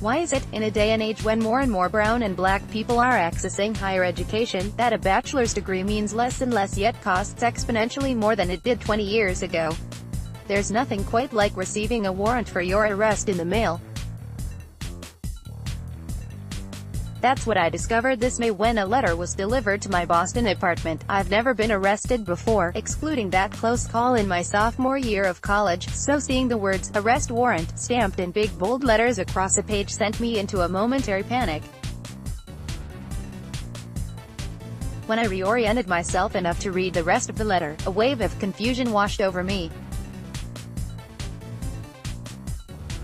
Why is it, in a day and age when more and more brown and black people are accessing higher education, that a bachelor's degree means less and less yet costs exponentially more than it did 20 years ago? There's nothing quite like receiving a warrant for your arrest in the mail. That's what I discovered this May when a letter was delivered to my Boston apartment. I've never been arrested before, excluding that close call in my sophomore year of college, so seeing the words, "Arrest Warrant," stamped in big bold letters across a page sent me into a momentary panic. When I reoriented myself enough to read the rest of the letter, a wave of confusion washed over me.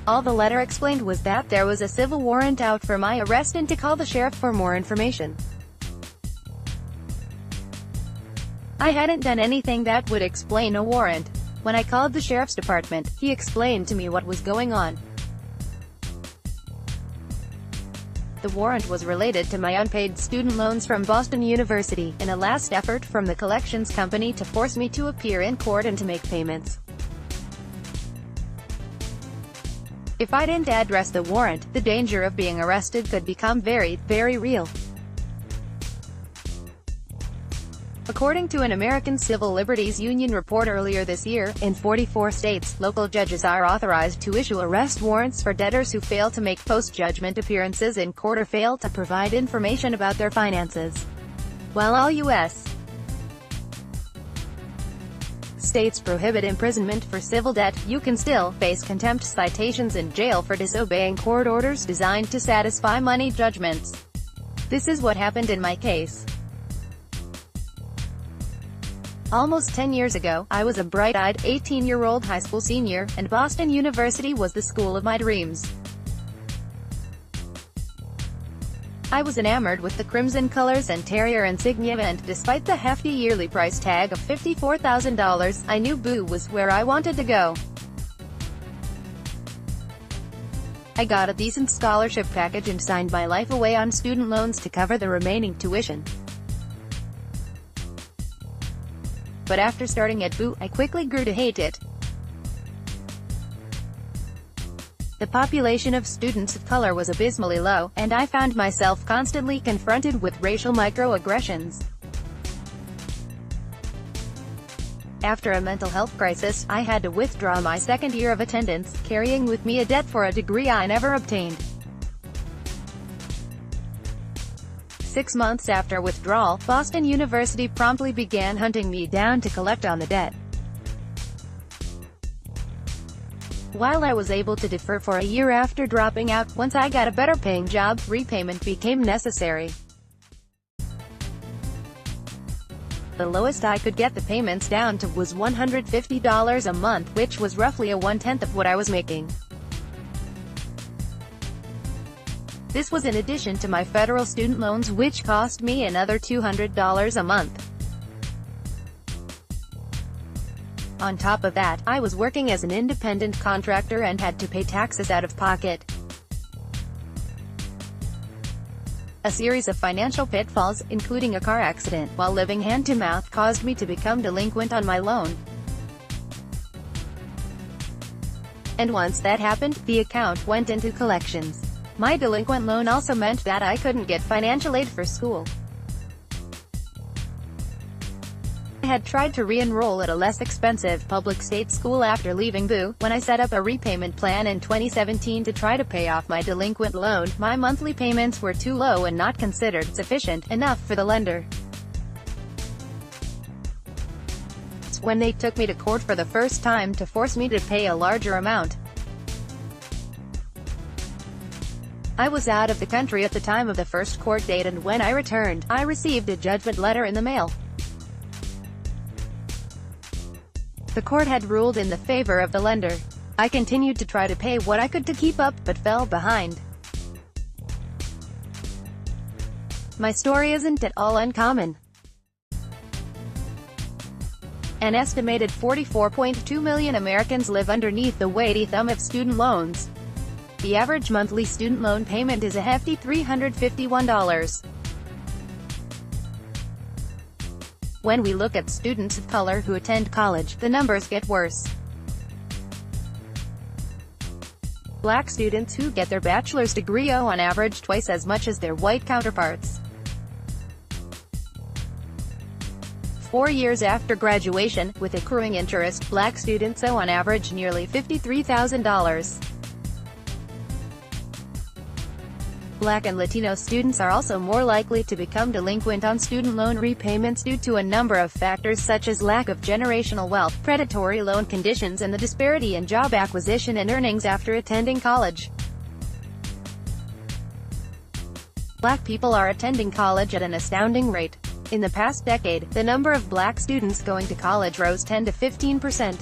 All the letter explained was that there was a civil warrant out for my arrest and to call the sheriff for more information. I hadn't done anything that would explain a warrant. When I called the sheriff's department, he explained to me what was going on. The warrant was related to my unpaid student loans from Boston University, in a last effort from the collections company to force me to appear in court and to make payments. If I didn't address the warrant, the danger of being arrested could become very, very real. According to an American Civil Liberties Union report earlier this year, in 44 states, local judges are authorized to issue arrest warrants for debtors who fail to make post-judgment appearances in court or fail to provide information about their finances. While all U.S. states prohibit imprisonment for civil debt, you can still face contempt citations and jail for disobeying court orders designed to satisfy money judgments. This is what happened in my case. Almost 10 years ago, I was a bright-eyed, 18-year-old high school senior, and Boston University was the school of my dreams. I was enamored with the crimson colors and Terrier insignia, and despite the hefty yearly price tag of $54,000, I knew Boo was where I wanted to go. I got a decent scholarship package and signed my life away on student loans to cover the remaining tuition. But after starting at Boo, I quickly grew to hate it. The population of students of color was abysmally low, and I found myself constantly confronted with racial microaggressions. After a mental health crisis, I had to withdraw my second year of attendance, carrying with me a debt for a degree I never obtained. 6 months after withdrawal, Boston University promptly began hunting me down to collect on the debt. While I was able to defer for a year after dropping out, once I got a better paying job, repayment became necessary. The lowest I could get the payments down to was $150 a month, which was roughly a one-tenth of what I was making. This was in addition to my federal student loans, which cost me another $200 a month. On top of that, I was working as an independent contractor and had to pay taxes out of pocket. A series of financial pitfalls, including a car accident while living hand-to-mouth, caused me to become delinquent on my loan. And once that happened, the account went into collections. My delinquent loan also meant that I couldn't get financial aid for school. I had tried to re-enroll at a less expensive public state school after leaving Boo. When I set up a repayment plan in 2017 to try to pay off my delinquent loan, my monthly payments were too low and not considered sufficient enough for the lender. When they took me to court for the first time to force me to pay a larger amount. I was out of the country at the time of the first court date, and when I returned, I received a judgment letter in the mail. The court had ruled in the favor of the lender. I continued to try to pay what I could to keep up, but fell behind. My story isn't at all uncommon. An estimated 44.2 million Americans live underneath the weighty thumb of student loans. The average monthly student loan payment is a hefty $351. When we look at students of color who attend college, the numbers get worse. Black students who get their bachelor's degree owe on average twice as much as their white counterparts. 4 years after graduation, with accruing interest, Black students owe on average nearly $53,000. Black and Latino students are also more likely to become delinquent on student loan repayments due to a number of factors such as lack of generational wealth, predatory loan conditions and the disparity in job acquisition and earnings after attending college. Black people are attending college at an astounding rate. In the past decade, the number of Black students going to college rose 10 to 15%.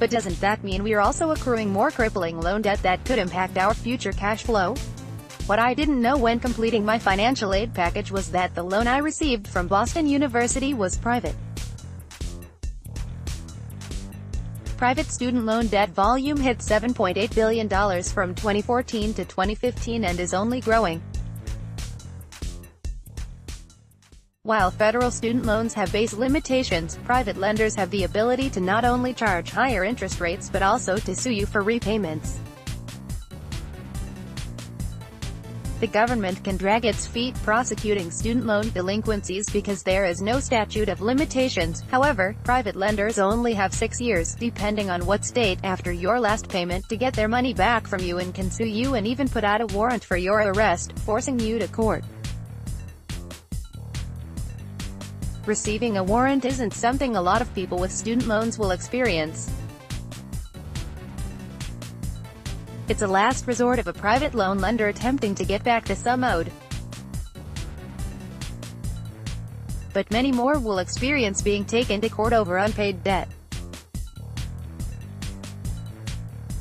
But doesn't that mean we're also accruing more crippling loan debt that could impact our future cash flow? What I didn't know when completing my financial aid package was that the loan I received from Boston University was private. Private student loan debt volume hit $7.8 billion from 2014 to 2015 and is only growing. While federal student loans have base limitations, private lenders have the ability to not only charge higher interest rates but also to sue you for repayments. The government can drag its feet prosecuting student loan delinquencies because there is no statute of limitations. However, private lenders only have 6 years, depending on what state, after your last payment to get their money back from you and can sue you and even put out a warrant for your arrest, forcing you to court. Receiving a warrant isn't something a lot of people with student loans will experience. It's a last resort of a private loan lender attempting to get back the sum owed. But many more will experience being taken to court over unpaid debt.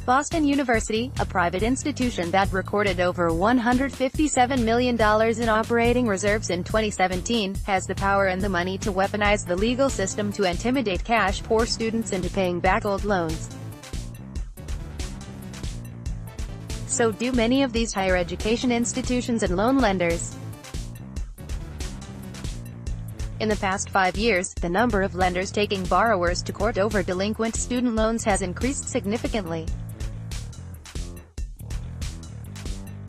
Boston University, a private institution that recorded over $157 million in operating reserves in 2017, has the power and the money to weaponize the legal system to intimidate cash-poor students into paying back old loans. So do many of these higher education institutions and loan lenders. In the past 5 years, the number of lenders taking borrowers to court over delinquent student loans has increased significantly.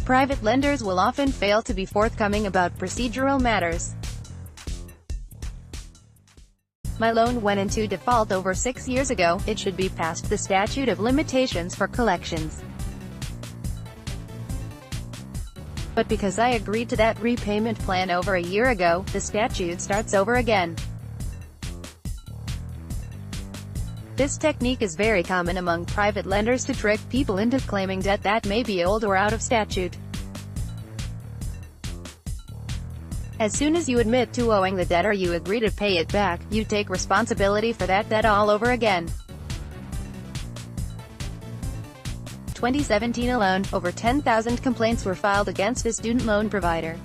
Private lenders will often fail to be forthcoming about procedural matters. My loan went into default over 6 years ago, it should be past the statute of limitations for collections. But because I agreed to that repayment plan over a year ago, the statute starts over again. This technique is very common among private lenders to trick people into claiming debt that may be old or out of statute. As soon as you admit to owing the debt or you agree to pay it back, you take responsibility for that debt all over again. 2017 alone, over 10,000 complaints were filed against a student loan provider.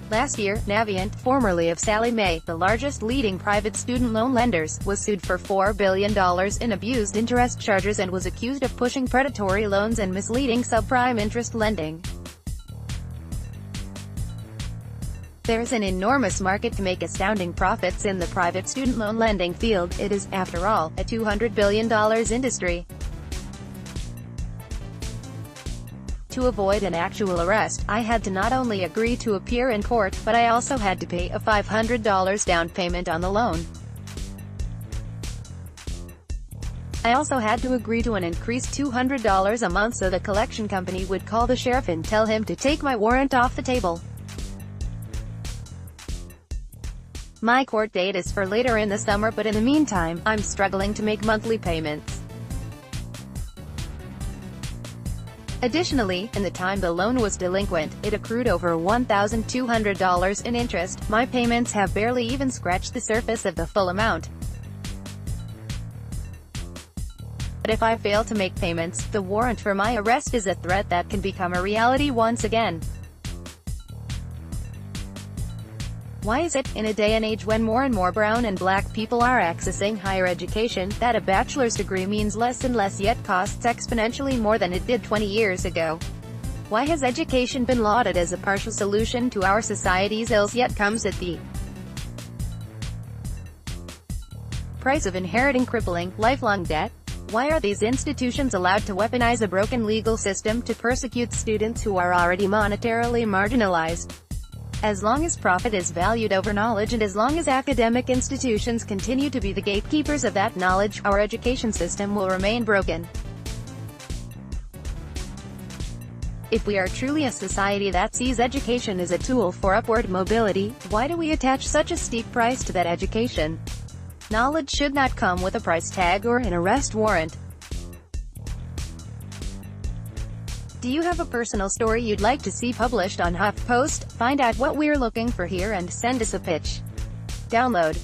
Last year, Navient, formerly of Sallie Mae, the largest leading private student loan lenders, was sued for $4 billion in abused interest charges and was accused of pushing predatory loans and misleading subprime interest lending. There's an enormous market to make astounding profits in the private student loan lending field. It is, after all, a $200 billion industry. To avoid an actual arrest, I had to not only agree to appear in court, but I also had to pay a $500 down payment on the loan. I also had to agree to an increased $200 a month so the collection company would call the sheriff and tell him to take my warrant off the table. My court date is for later in the summer, but in the meantime, I'm struggling to make monthly payments. Additionally, in the time the loan was delinquent, it accrued over $1,200 in interest. My payments have barely even scratched the surface of the full amount. But if I fail to make payments, the warrant for my arrest is a threat that can become a reality once again. Why is it, in a day and age when more and more brown and black people are accessing higher education, that a bachelor's degree means less and less yet costs exponentially more than it did 20 years ago? Why has education been lauded as a partial solution to our society's ills yet comes at the price of inheriting crippling, lifelong debt? Why are these institutions allowed to weaponize a broken legal system to persecute students who are already monetarily marginalized? As long as profit is valued over knowledge and as long as academic institutions continue to be the gatekeepers of that knowledge, our education system will remain broken. If we are truly a society that sees education as a tool for upward mobility, why do we attach such a steep price to that education? Knowledge should not come with a price tag or an arrest warrant. Do you have a personal story you'd like to see published on HuffPost? Find out what we're looking for here and send us a pitch. Download.